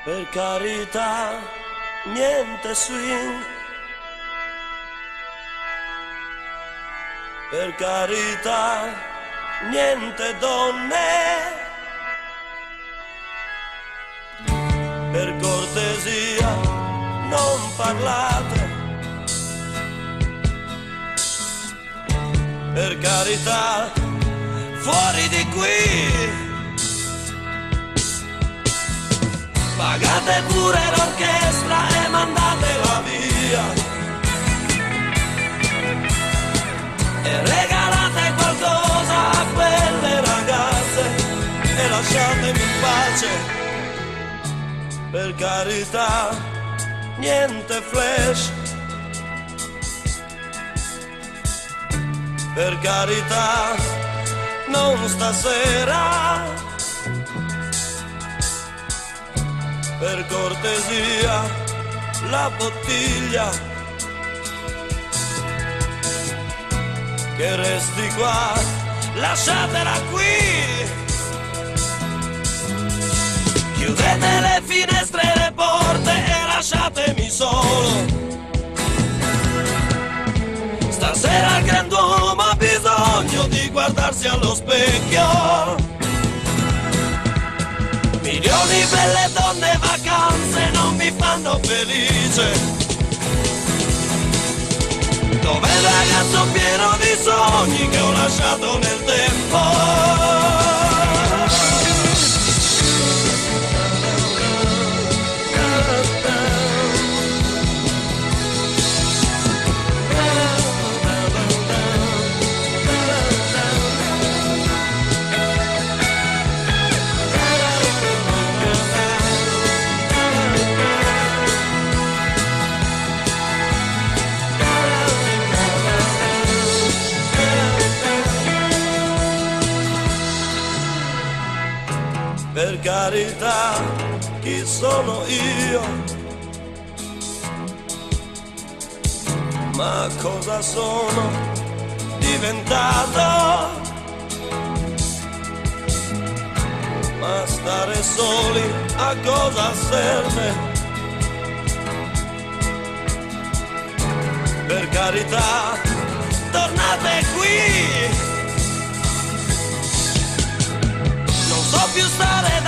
Per carità, niente swing. Per carità, niente donne. Per cortesia, non parlate. Per carità, fuori di qui. Pagate pure l'orchestra e mandatela via. E regalate qualcosa a quelle ragazze e lasciatemi in pace. Per carità, niente flash. Per carità, non stasera. Per cortesia, la bottiglia, che resti qua, lasciatela qui. Chiudete le finestre e le porte e lasciatemi solo. Stasera il grand'uomo ha bisogno di guardarsi allo specchio. Milioni belle donne, vacanze non mi fanno felice. Dov'è il ragazzo pieno di sogni che ho lasciato nel tempo? Per carità, chi sono io? Ma cosa sono diventato? Ma stare soli a cosa serve? Per carità, tornate qui! Non so più stare